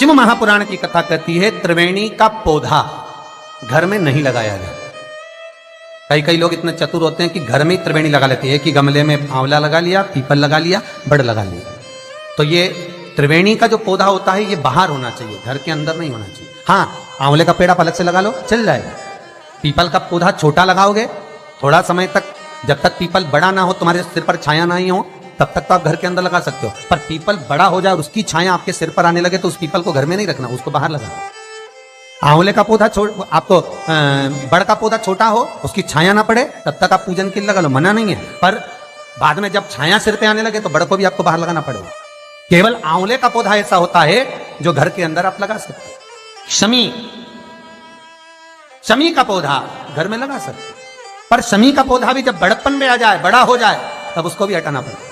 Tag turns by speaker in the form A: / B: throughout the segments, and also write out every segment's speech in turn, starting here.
A: शिव महापुराण की कथा कहती है त्रिवेणी का पौधा घर में नहीं लगाया जाता। कई लोग इतने चतुर होते हैं कि घर में ही त्रिवेणी लगा लेते हैं कि गमले में आंवला लगा लिया, पीपल लगा लिया, बड़ लगा लिया। तो ये त्रिवेणी का जो पौधा होता है ये बाहर होना चाहिए, घर के अंदर नहीं होना चाहिए। हाँ, आंवले का पेड़ आप अलग से लगा लो, चल जाएगा। पीपल का पौधा छोटा लगाओगे, थोड़ा समय तक, जब तक पीपल बड़ा ना हो, तुम्हारे सिर पर छाया ना ही हो, तब तक तो आप घर के अंदर लगा सकते हो। पर पीपल बड़ा हो जाए और उसकी छाया आपके सिर पर आने लगे तो उस पीपल को घर में नहीं रखना, उसको बाहर लगाना। आंवले का पौधा आपको बड़ का पौधा छोटा हो, उसकी छाया ना पड़े, तब तक आप पूजन के लिए लगा लो, मना नहीं है। पर बाद में जब छाया सिर पे आने लगे तो बड़ को भी आपको बाहर लगाना पड़ेगा। केवल आंवले का पौधा ऐसा होता है जो घर के अंदर आप लगा सकते हो। शमी का पौधा घर में लगा सकते हो, पर शमी का पौधा भी जब बड़प्पन में आ जाए, बड़ा हो जाए, तब उसको भी हटाना पड़ेगा।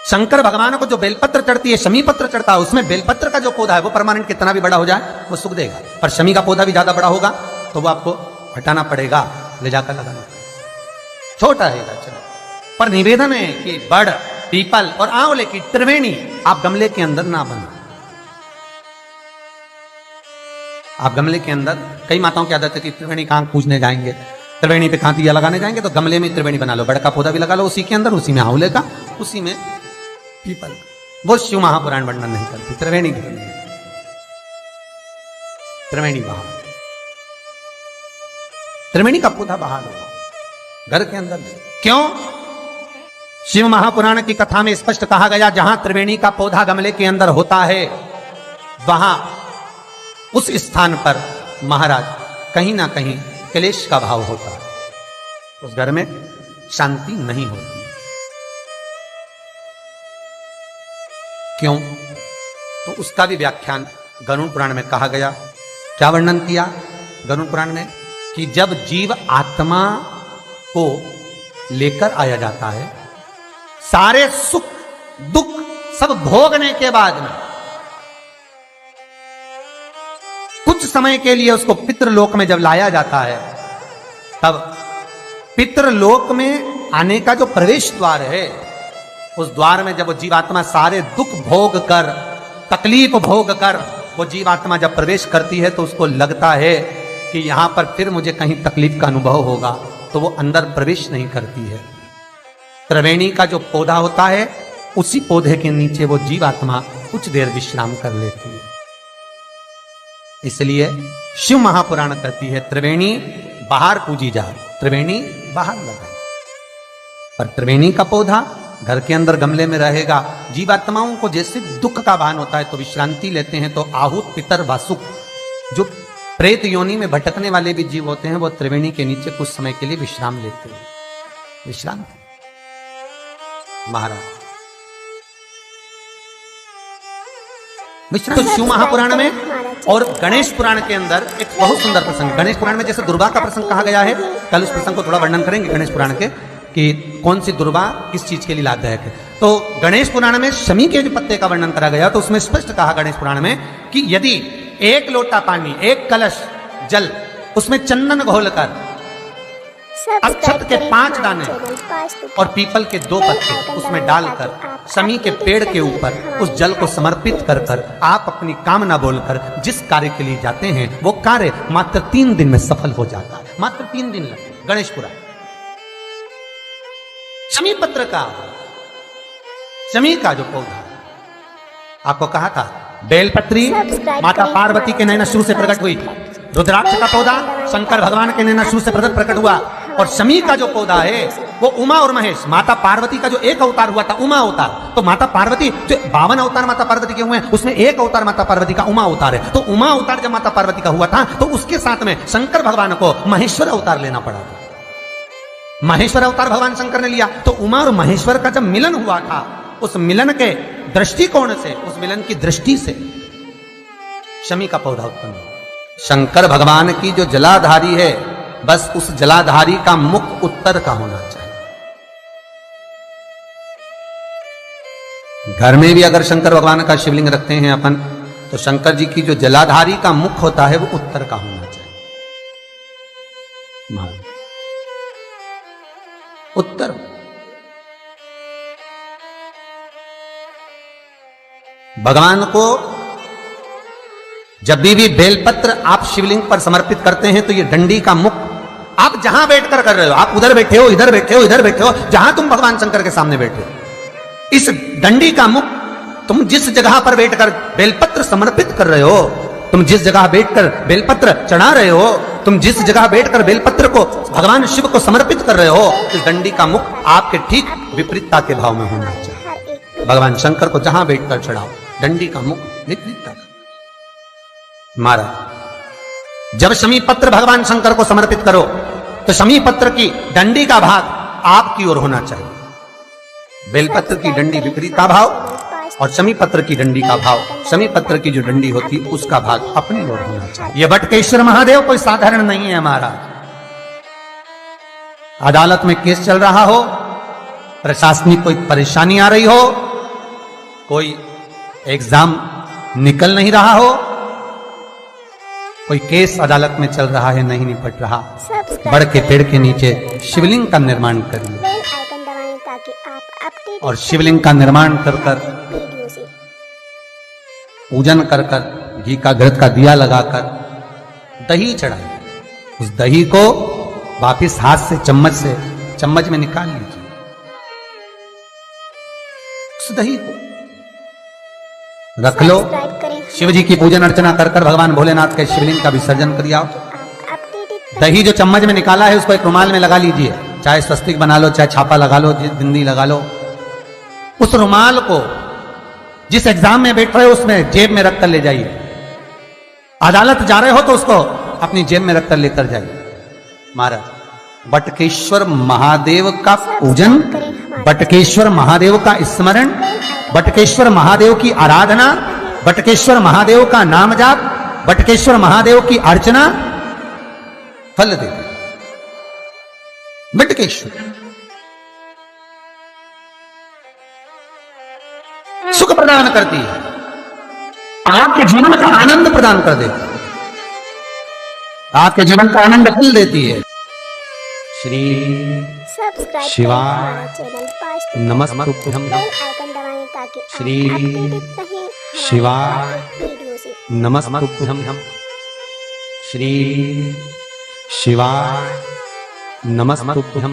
A: शंकर भगवान को जो बेलपत्र चढ़ती है, शमी पत्र चढ़ता है, उसमें बेलपत्र का जो पौधा है वो परमानेंट कितना भी बड़ा हो जाए वो सुख देगा। पर शमी का पौधा भी ज्यादा बड़ा होगा तो वो आपको हटाना पड़ेगा, ले जाकर लगाना पड़ेगा। छोटा है चलो, पर निवेदन है कि बड़, पीपल और आंवले की त्रिवेणी आप गमले के अंदर ना बना। आप गमले के अंदर, कई माताओं की आदत है कि त्रिवेणी कहां पूजने जाएंगे, त्रिवेणी पे कहां दिया लगाने जाएंगे, तो गमले में त्रिवेणी बना लो, बड़ का पौधा भी लगा लो उसी के अंदर, उसी में आंवले का, उसी में पीपल। वो शिव महापुराण वर्णन नहीं करती। त्रिवेणी बाहर, त्रिवेणी का पौधा बाहर होगा, घर के अंदर नहीं। क्यों? शिव महापुराण की कथा में स्पष्ट कहा गया, जहां त्रिवेणी का पौधा गमले के अंदर होता है वहां उस स्थान पर महाराज कहीं ना कहीं क्लेश का भाव होता है, उस घर में शांति नहीं होती। क्यों? तो उसका भी व्याख्यान गरुड़ पुराण में कहा गया। क्या वर्णन किया गरुड़ पुराण में? कि जब जीव आत्मा को लेकर आया जाता है, सारे सुख दुख सब भोगने के बाद में कुछ समय के लिए उसको पितृलोक में जब लाया जाता है, तब पितृलोक में आने का जो प्रवेश द्वार है, उस द्वार में जब वो जीवात्मा सारे दुख भोग कर, तकलीफ भोग कर वो जीवात्मा जब प्रवेश करती है तो उसको लगता है कि यहां पर फिर मुझे कहीं तकलीफ का अनुभव होगा, तो वो अंदर प्रवेश नहीं करती है। त्रिवेणी का जो पौधा होता है, उसी पौधे के नीचे वो जीवात्मा कुछ देर विश्राम कर लेती है। इसलिए शिव महापुराण कहती है त्रिवेणी बाहर पूजी जाए, त्रिवेणी बाहर लगाए। पर त्रिवेणी का पौधा घर के अंदर गमले में रहेगा। जीवात्माओं को जैसे दुख का भान होता है तो विश्रांति लेते हैं, तो आहूत पितर वासुक, जो प्रेत योनि में भटकने वाले भी जीव होते हैं, वो त्रिवेणी के नीचे कुछ समय के लिए विश्राम लेते हैं। विश्राम महाराज विश्राम। तो शिव महापुराण में और गणेश पुराण के अंदर एक बहुत सुंदर प्रसंग, गणेश पुराण में जैसे दुर्गा का प्रसंग कहा गया है, कल उस प्रसंग को थोड़ा वर्णन करेंगे गणेश पुराण के, कि कौन सी दुर्गा किस चीज के लिए लाभदायक है। तो गणेश पुराण में शमी के जो पत्ते का वर्णन करा गया, तो उसमें स्पष्ट कहा गणेश पुराण में कि यदि एक लोटा पानी, एक कलश जल, उसमें चंदन घोलकर, अक्षत के 5 दाने और पीपल के 2 पत्ते उसमें डालकर शमी के पेड़ के ऊपर उस जल को समर्पित कर कर आप अपनी कामना बोलकर जिस कार्य के लिए जाते हैं, वो कार्य मात्र 3 दिन में सफल हो जाता है। मात्र 3 दिन लगते। गणेश पुराण शमी पत्र का, शमी का जो पौधा आपको कहा था, बेलपत्री माता पार्वती के नैना शुरू से प्रकट हुई, रुद्राक्ष का पौधा शंकर भगवान के नैना शुरू से प्रकट हुआ, और शमी का जो पौधा है वो उमा और महेश, माता पार्वती का जो एक अवतार हुआ था उमा अवतार। तो माता पार्वती जो 52 अवतार माता पार्वती के हुए हैं, उसमें एक अवतार माता पार्वती का उमा अवतार है। तो उमा अवतार जब माता पार्वती का हुआ था तो उसके साथ में शंकर भगवान को महेश्वर अवतार लेना पड़ा था। महेश्वर अवतार भगवान शंकर ने लिया। तो उमा और महेश्वर का जब मिलन हुआ था, उस मिलन के दृष्टिकोण से, उस मिलन की दृष्टि से शमी का पौधा उत्पन्न हुआ। शंकर भगवान की जो जलाधारी है, बस उस जलाधारी का मुख उत्तर का होना चाहिए। घर में भी अगर शंकर भगवान का शिवलिंग रखते हैं अपन, तो शंकर जी की जो जलाधारी का मुख होता है वो उत्तर का होना चाहिए। उत्तर। भगवान को जब भी बेलपत्र आप शिवलिंग पर समर्पित करते हैं तो ये डंडी का मुख आप जहां बैठकर कर रहे हो, आप उधर बैठे हो, इधर बैठे हो, इधर बैठे हो, जहां तुम भगवान शंकर के सामने बैठे हो, इस डंडी का मुख तुम जिस जगह पर बैठकर बेलपत्र समर्पित कर रहे हो, तुम जिस जगह बैठकर बेलपत्र चढ़ा रहे हो, तुम जिस जगह बैठकर बेलपत्र को भगवान शिव को समर्पित कर रहे हो, इस डंडी का मुख आपके ठीक विपरीतता के भाव में होना चाहिए। भगवान शंकर को जहां बैठकर चढ़ाओ, डंडी का मुख विपरीतता का। महाराज, जब शमी पत्र भगवान शंकर को समर्पित करो तो शमी पत्र की डंडी का भाग आपकी ओर होना चाहिए। बेलपत्र की डंडी विपरीता भाव और शमी पत्र की डंडी का भाव, शमी पत्र की जो डंडी होती उसका भाग अपनी ओर होना चाहिए। यह बटकेश्वर महादेव कोई साधारण नहीं है महाराज। अदालत में केस चल रहा हो, प्रशासनिक कोई परेशानी आ रही हो, कोई एग्जाम निकल नहीं रहा हो, कोई केस अदालत में चल रहा है, नहीं निपट रहा, बड़ के पेड़ के नीचे शिवलिंग का निर्माण करिए
B: बेल आइकन दबाएं ताकि आप अपडेट
A: और शिवलिंग का निर्माण कर कर,
B: वीडियो से
A: पूजन कर कर, घी का घृत का दिया लगाकर दही चढ़ाइए। उस दही को वापिस हाथ से चम्मच में निकाल लीजिए। उस दही को रख लो,
B: सब्सक्राइब करें।
A: शिव जी की पूजन अर्चना कर कर भगवान भोलेनाथ के शिवलिंग का विसर्जन कर आओ।
B: अपडेटेड
A: दही जो चम्मच में निकाला है उसको एक रुमाल में लगा लीजिए, चाहे स्वस्तिक बना लो, चाहे छापा लगा लो, बिंदी लगा लो। उस रुमाल को जिस एग्जाम में बैठ रहे हो उसमें जेब में रखकर ले जाइए। अदालत जा रहे हो तो उसको अपनी जेब में रखकर लेकर जाइए। महाराज, बटकेश्वर महादेव का पूजन, बटकेश्वर महादेव का स्मरण, बटकेश्वर महादेव की आराधना, बटकेश्वर महादेव का नाम जाप, बटकेश्वर महादेव की अर्चना फल देती। बटकेश्वर सुख प्रदान करती है, आपके जीवन का आनंद प्रदान कर देती है, आपके जीवन का आनंद फल देती है। श्री
B: सब्सक्राइब
A: शिवाय
B: करें चैनल पास्ट
A: नमस्तुभ्यं
B: बेल आइकन दबाएं ताकि आप
A: श्री
B: अपडेटेड रहें
A: शिवाय
B: वीडियो से।
A: नमस्तुभ्यं श्री शिवाय नमस्तुभ्यं